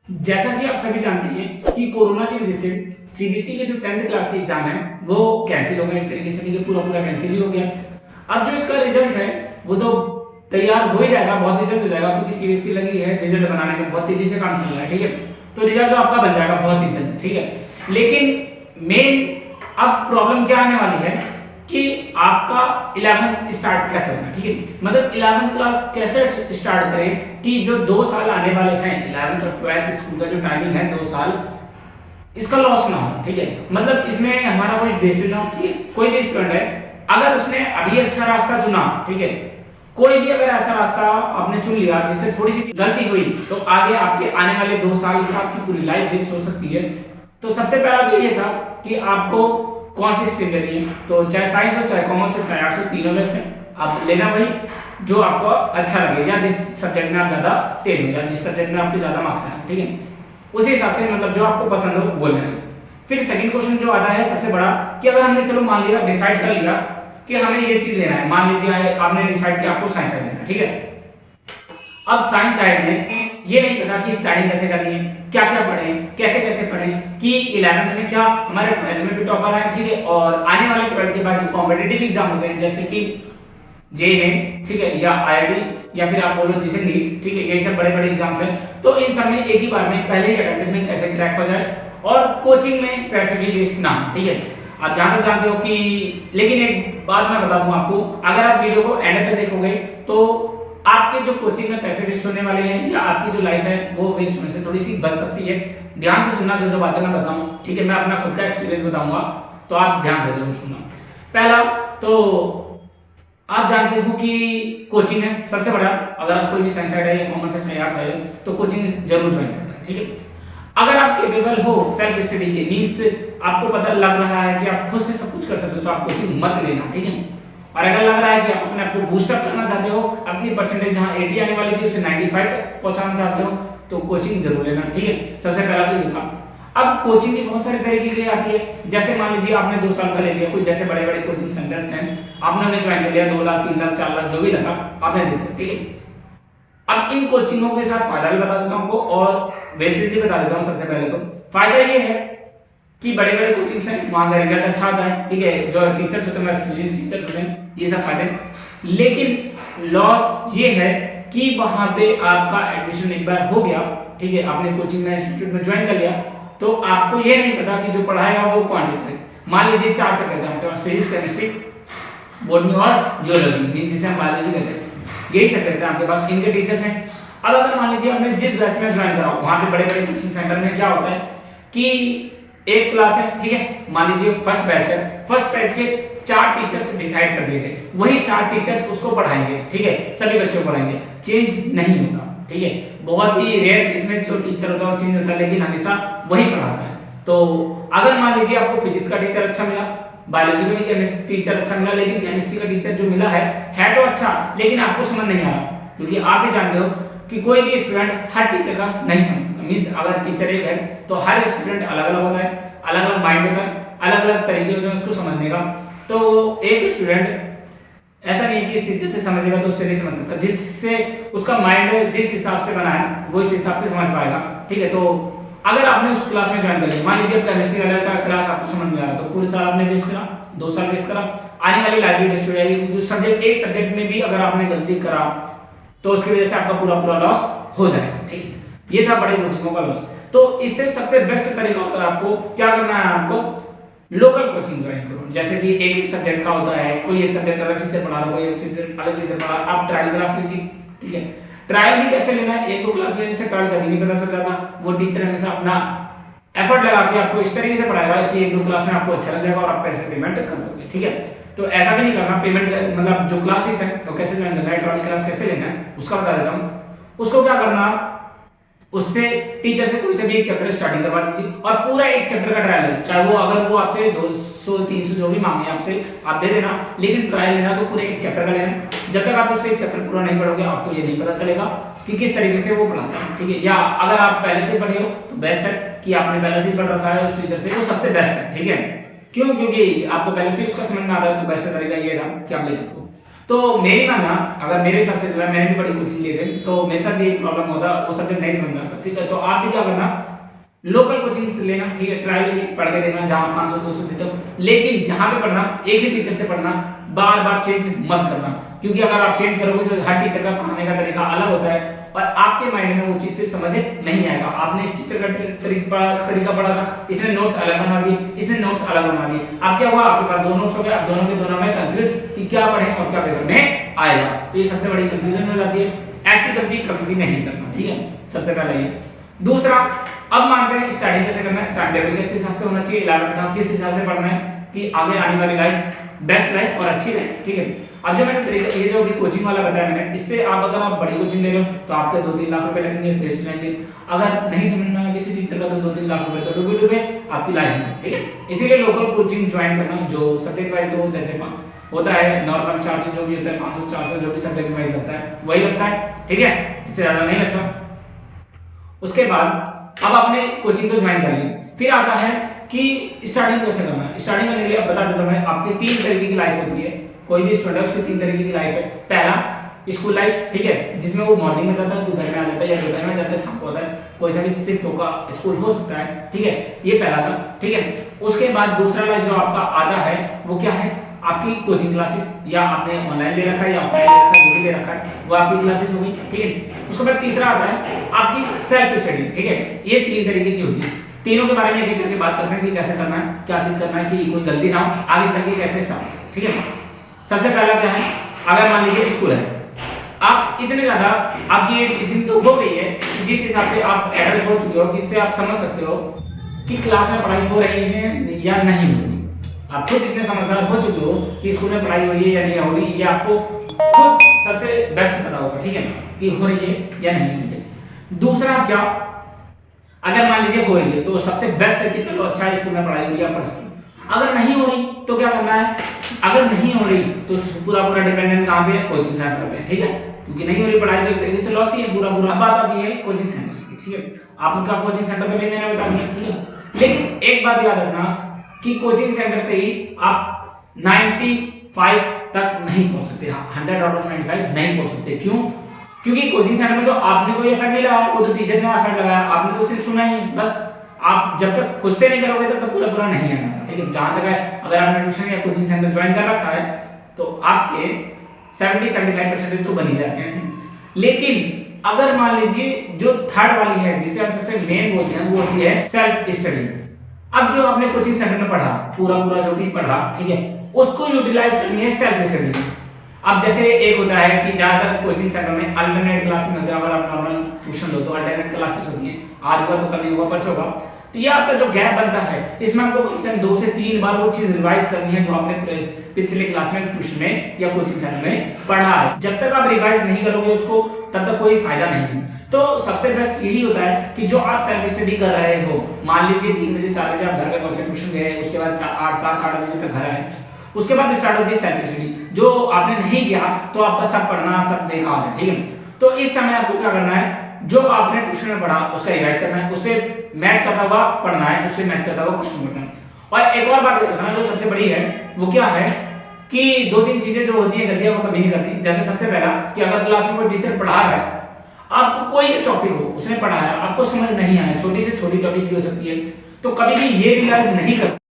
जैसा कि आप सभी जानते हैं कि कोरोना की वजह से सीबीएसई के जो 10th क्लास के एग्जाम है वो कैंसिल हो गए, एक तरीके से नहीं, पूरा पूरा कैंसिल ही हो गया। अब जो इसका रिजल्ट है वो तो तैयार हो ही जाएगा, बहुत ही जल्द हो जाएगा, क्योंकि सीबीएसई लगी है रिजल्ट बनाने में, बहुत तेजी से काम चल रहा है। ठीक है, तो रिजल्ट तो आपका बन जाएगा बहुत ही जल्द। ठीक है, लेकिन मेन अब प्रॉब्लम क्या आने वाली है कि आपका 11th स्टार्ट कैसे होगा। ठीक है, मतलब 11th क्लास कैसे स्टार्ट करें कि जो 2 साल आने वाले हैं, 11th और 12th स्कूल का जो टाइमिंग है 2 साल, इसका लॉस ना हो। ठीक है, मतलब इसमें हमारा कोई वेस्टेज ना हो। ठीक है, कोई भी स्टूडेंट है अगर उसने अभी अच्छा रास्ता चुना, ठीक है, कोई भी अगर ऐसा रास्ता आपने चुन लिया जिससे थोड़ी सी गलती हुई तो आगे आपके आने वाले 2 साल की आपकी पूरी लाइफ वेस्ट हो सकती है। तो सबसे पहला तो ये था कि आपको कौन सी स्ट्रीम लेनी है, तो चाहे साइंस हो, चाहे कॉमर्स हो, चाहे आर्ट्स हो, तीनों में से आप लेना वही जो आपको अच्छा लगे, या जिस सब्जेक्ट में आप ज्यादा तेज हो, या जिस सब्जेक्ट में आपके ज्यादा मार्क्स आए। ठीक है, उसी हिसाब से मतलब जो आपको पसंद हो वो लेना। फिर सेकंड क्वेश्चन जो आता है सबसे बड़ा कि अगर हमने चलो मान लिया, डिसाइड कर लिया कि हमें ये चीज लेना है, मान लीजिए आपने डिसाइड किया आपको साइंस लेना है। ठीक है, अब साइंस साइड में ये नहीं पता कि स्टार्टिंग कैसे करनी है, क्या क्या पढ़ें, कैसे कैसे पढ़ें, कि 11th में क्या हमारे 12th में भी टॉपर आए। ठीक है, और आने वाले 12th के बाद जो कॉम्पिटिटिव एग्जाम होते हैं जैसे कि जेई में, ठीक है, या आईआईटी, या फिर आप बोलो जिसे नीट, ठीक है, ये सब बड़े बड़े एग्जाम्स हैं, तो इन सब में एक ही बार में पहले ही अटेम्प्ट में कैसे क्रैक हो जाए और कोचिंग में पैसे भी वेस्ट ना हो। ठीक है, आप जहां तक जानते हो कि, लेकिन एक बात मैं बता दूं आपको, अगर आप वीडियो को एंड तक देखोगे तो आपके जो कोचिंग में पैसे वेस्ट होने वाले हैं या आपकी जो लाइफ है वो वेस्ट होने से थोड़ी सी बच सकती है। ध्यान से सुनना जो जो बातें मैं बताऊं। ठीक है, मैं अपना खुद का एक्सपीरियंस बताऊंगा, तो आप ध्यान से जरूर सुनना। पहला तो आप जानते हो कि कोचिंग है सबसे बड़ा, अगर आप कोई भी साइंस साइड है या कॉमर्स है या आर्ट्स है तो कोचिंग जरूर ज्वाइन करता है। ठीक है, अगर आप कैपेबल हो सेल्फ स्टडी के, मींस आपको पता लग रहा है कि आप खुद से सब कुछ कर सकते हो, तो आप कोचिंग मत लेना। ठीक है, और अगर लग रहा है कि आप अपने आप को बूस्टअप करना चाहते हो, अपनी परसेंटेज जहां 80 आने वाली थी उसे 95 तक पहुंचाना चाहते हो, तो कोचिंग जरूर लेना। ठीक है, सबसे पहला तो ये था। अब कोचिंग भी बहुत सारे तरीके की आती है, जैसे मान लीजिए आपने 2 साल का ले लिया, कोई जैसे बड़े बड़े कोचिंग सेंटर्स हैं, आपने उन्हें ज्वाइन कर लिया, 2 लाख 3 लाख 4 लाख जो भी लगा आपने दे दिया। ठीक है, अब इन कोचिंगों के साथ फायदा भी बता देता हूं आपको और वेस्टेज भी बता देता हूं। सबसे पहले तो फायदा ये है कि बड़े बड़े कोचिंग्स हैं, वहां का रिजल्ट अच्छा आता है। ठीक है, जो टीचर्स होते हैं एक्सपीरियंस टीचर्स होते हैं, ये सब फायदे। लेकिन लॉस ये है कि वहां पे आपका एडमिशन एक बार हो गया, ठीक है, आपने कोचिंग में इंस्टीट्यूट में ज्वाइन कर लिया, तो आपको ये नहीं पता कि जो पढ़ाएगा वो कौन टीचर है। मान लीजिए 4 सब्जेक्ट हैं आपके पास, फिजिक्स, केमिस्ट्री, बॉटनी और जियोलॉजी, मींस जिसे हम बायोलॉजी कहते हैं, यही सब्जेक्ट है आपके पास, इनके टीचर्स हैं। अब अगर मान लीजिए आपने जिस बैच में ज्वाइन करा, वहां पे बड़े बड़े कोचिंग सेंटर में क्या होता है कि एक क्लास है, ठीक है, मान लीजिए फर्स्ट बैच है, फर्स्ट बैच के 4 टीचर्स डिसाइड कर दिए गए, वही 4 टीचर्स उसको पढ़ाएंगे। ठीक है, सभी बच्चों को पढ़ाएंगे, चेंज नहीं होता। ठीक है, बहुत ही रेयर केस में जो टीचर होता है वो चेंज होता है, लेकिन हमेशा वही पढ़ाता है। तो अगर मान लीजिए आपको फिजिक्स का टीचर अच्छा मिला, बायोलॉजी का भी केमिस्ट्री टीचर अच्छा मिला, लेकिन केमिस्ट्री का टीचर जो मिला है तो अच्छा, लेकिन आपको समझ नहीं आ रहा, क्योंकि आप भी जानते हो कि कोई भी स्टूडेंट हर टीचर का नहीं समझ सकता। मींस अगर टीचर एक है तो हर स्टूडेंट अलग अलग होता है, अलग अलग माइंड होता है, अलग अलग तरीके होते हैं उसको समझने का। तो एक स्टूडेंट ऐसा नहीं है कि इस टीचर से समझेगा तो उससे नहीं समझ सकता, जिससे उसका माइंड जिस हिसाब से बना है वो इस हिसाब से समझ पाएगा। ठीक है, तो अगर आपने उस क्लास में ज्वाइन कर लिया, मान लीजिए केमिस्ट्री वाला का क्लास आपको समझ में आ रहा, तो पूरे साल आपने वेस्ट करा, 2 साल वेस्ट करा, आने वाली लाइफ भी वेस्ट हो जाएगी, क्योंकि सब्जेक्ट एक सब्जेक्ट में भी अगर आपने गलती करा तो उसकी वजह से आपका पूरा पूरा लॉस हो जाएगा। ठीक है, ये था बड़े कोचिंगों का लॉस। तो इससे सबसे बेस्ट तरीका होता है आपको क्या करना है, आपको लोकल कोचिंग ज्वाइन करो। जैसे कि एक एक सब्जेक्ट का होता है, कोई एक सब्जेक्ट अलग टीचर पढ़ा रहा है, कोई एक सब्जेक्ट अलग टीचर पढ़ा रहा है, आप ट्रायल क्लास लीजिए। ठीक है, ट्रायल भी कैसे लेना है, 1-2 क्लास लेने से ट्रायल कभी नहीं पता चल जाता, वो टीचर हमेशा अपना एफर्ट लगा के आपको इस तरीके से पढ़ाएगा कि 1-2 क्लास में आपको अच्छा लग जाएगा और आप पैसे पेमेंट कर दोगे। ठीक है, तो ऐसा भी नहीं करना, पेमेंट मतलब जो क्लासेस है तो कैसे ज्वाइन करना है, ट्रायल क्लास कैसे लेना है उसका बता देता हूं। उसको क्या करना, उससे टीचर से कोई से भी एक चैप्टर स्टार्टिंग करवा दीजिए और पूरा एक चैप्टर का ट्रायल है, चाहे वो अगर वो आपसे 200-300 जो भी मांगे आपसे आप दे देना, लेकिन ट्रायल लेना तो पूरे एक चैप्टर का लेना। जब तक आप उससे एक चैप्टर पूरा नहीं पढ़ोगे आपको ये नहीं पता चलेगा कि किस तरीके से वो पढ़ाता है। ठीक है, या अगर आप पहले से पढ़े हो तो बेस्ट है कि आपने पहले से ही पढ़ रखा है उस टीचर से, वो सबसे बेस्ट है। ठीक है, क्यों, क्योंकि आपको पहले से उसका समझ में आ रहा है, तो बेस्ट तरीका ये रहा कि आप ले सकते हो। तो मेरी मानना, अगर मेरे हिसाब से मैंने भी बड़ी कोचिंग ली थी, तो मेरे साथ भी एक प्रॉब्लम होता, वो सब्जेक्ट नहीं समझ में आता, ठीक है। तो आप भी क्या करना, लोकल कोचिंग से लेना, ठीक है, ट्रायल पढ़ के देखना जहां 500 200 देते हो, लेकिन जहां पे पढ़ना एक ही टीचर से पढ़ना, बार बार चेंज मत करना, क्योंकि अगर आप चेंज करोगे तो हर टीचर का पढ़ाने का तरीका अलग होता है और आपके माइंड में वो चीज फिर समझ नहीं आएगा। आपने इस टीचर का तरीका पढ़ा था, इसने नोट्स अलग बना दिए, इसने नोट्स अलग बना दिए, अब क्या हुआ, आपके पास दो नोट्स हो गए, आप दोनों के दोनों में कंफ्यूज कि क्या पढ़ें और क्या पेपर में आएगा। तो ये सबसे बड़ी कंफ्यूजन हो जाती है, ऐसी गलती कभी भी नहीं करना, ठीक है, सबसे पहले ये। दूसरा, अब मानते हैं स्टार्टिंग कैसे करना है, टाइम टेबल किस हिसाब से होना चाहिए, 11th का किस हिसाब से पढ़ना है कि आगे आने वाली लाइफ बेस्ट लाइफ और अच्छी लाइफ, ठीक है। अब जो मैंने तरीका, ये जो अभी कोचिंग वाला बताया मैंने, इससे आप अगर आप बड़ी कोचिंग ले रहे हो तो आपके 2-3 लाख रुपए लगेंगे, वेस्ट जाएंगे। अगर नहीं समझ में आया किसी टीचर का तो 2-3 लाख रुपए तो डूबे आपकी लाइफ में, ठीक है। इसीलिए लोकल कोचिंग ज्वाइन करना, जो सब्जेक्ट वाइज हो, जैसे होता है नॉर्मल चार्जेस जो भी होता है 500-400 जो भी सब्जेक्ट वाइज लगता है वही लगता है, ठीक है, इससे ज्यादा नहीं लगता। उसके बाद अब आपने कोचिंग तो ज्वाइन कर ली, फिर आता है कि स्टार्टिंग कैसे करना है। स्टार्टिंग करने के लिए अब बता देता हूं मैं, आपकी 3 तरीके की लाइफ होती है, कोई भी स्टूडेंट है उसकी 3 तरीके की लाइफ है। पहला स्कूल लाइफ, ठीक है, जिसमें वो मॉर्निंग में जाता है, दोपहर में आ जाता है, या दोपहर में जाता है, शाम को आता है, कोई सा भी शिफ्ट होगा स्कूल हो सकता है, ठीक है, ये पहला था, ठीक है। उसके बाद दूसरा लाइफ जो आपका आता है वो क्या है, आपकी कोचिंग क्लासेस, या आपने ऑनलाइन ले रखा है या ऑफलाइन ले रखा है, जो भी ले रखा है वो आपकी क्लासेस होगी, ठीक है। उसके बाद तीसरा आता है आपकी सेल्फ स्टडी, ठीक है। ये 3 तरीके की होती है, तीनों के बारे में एक-एक करके बात करते हैं कि कैसे करना है, क्या चीज करना है कि कोई गलती ना हो, आगे चल के कैसे स्टार्ट, ठीक है। सबसे पहला क्या है, अगर मान लीजिए स्कूल है, आप इतने ज्यादा, आपकी एज इतनी तो हो गई है जिस हिसाब से आप एडल्ट हो चुके हो, किससे आप समझ सकते हो कि क्लास में पढ़ाई हो रही है या नहीं हो रही। आप खुद इतने समझदार हो चुके हो कि स्कूल में पढ़ाई हो रही है या नहीं हो रही, ये आपको खुद सबसे बेस्ट पता होगा, ठीक है, कि हो रही है या नहीं हो रही है। दूसरा क्या, अगर मान लीजिए हो रही है तो सबसे बेस्ट है कि चलो अच्छा स्कूल में पढ़ाई हो रही है, पढ़ सकते हो। अगर नहीं हो रही तो क्या करना है, अगर नहीं हो रही तो पूरा डिपेंडेंट कहां पे है, कोचिंग सेंटर पे, ठीक है, क्योंकि नहीं हो रही पढ़ाई तो एक तरीके से लॉस ही है पूरा। बात आती है कोचिंग सेंटर्स की, ठीक है, आपका कोचिंग सेंटर पे भी मैंने बता दिया, ठीक है। लेकिन एक बात याद रखना कि कोचिंग सेंटर से ही आप 95 तक नहीं पहुंच सकते, 100 आउट ऑफ 95 नहीं पहुंच सकते। क्यों? क्योंकि कोचिंग सेंटर में तो आपने कोई एफर्ट नहीं लगाया, वो तो टीचर ने एफर्ट लगाया, आपने तो सिर्फ सुना ही, बस आप जब तक खुद से नहीं करोगे तब तक पूरा नहीं आना, ठीक है। जहां तक है, अगर आपने ट्यूशन या कोचिंग सेंटर ज्वाइन कर रखा है तो आपके 70-75% तो बन ही जाते हैं, ठीक। लेकिन अगर मान लीजिए जो थर्ड वाली है, जिसे हम सबसे मेन बोलते हैं, वो होती है सेल्फ स्टडी। अब जो आपने कोचिंग सेंटर में पढ़ा, पूरा जो भी पढ़ा, ठीक है, उसको यूटिलाइज करनी है सेल्फ स्टडी। अब जैसे एक होता है कि ज्यादातर कोचिंग सेंटर में अल्टरनेट क्लासेस होते हैं, अगर आप नॉर्मल ट्यूशन लो तो अल्टरनेट क्लासेस होती हैं, आज हुआ तो कल नहीं होगा, परसों होगा, तो ये आपका जो गैप बनता है, इसमें आपको कम से कम 2 से 3 बार वो चीज रिवाइज करनी है जो आपने पिछले क्लास में ट्यूशन में या कोचिंग सेंटर में पढ़ा है। जब तक आप रिवाइज नहीं करोगे उसको, तब तक कोई फायदा नहीं है। तो सबसे बेस्ट यही होता है कि जो आप सेल्फ स्टडी कर रहे हो, मान लीजिए 3 बजे 4 बजे आप घर पे पहुंचे, ट्यूशन गए, उसके बाद 8 बजे तक घर आए, उसके बाद स्टार्ट होती है सेल्फ स्टडी। जो आपने नहीं किया तो आपका सब पढ़ना सब बेकार है, ठीक है। तो इस समय आपको क्या करना है, जो आपने ट्यूशन में पढ़ा उसका रिवाइज करना है, उससे मैच करता हुआ पढ़ना है, उससे मैच करता हुआ क्वेश्चन करना है। और एक और बात रखना जो सबसे बड़ी है, वो क्या है कि 2-3 चीजें जो होती है गलतियां वो कभी नहीं करती। जैसे सबसे पहला कि अगर क्लास में कोई टीचर पढ़ा रहा है, आपको कोई भी टॉपिक हो, उसने पढ़ाया, आपको समझ नहीं आया, छोटी से छोटी टॉपिक भी हो सकती है, तो कभी भी ये रियलाइज नहीं करते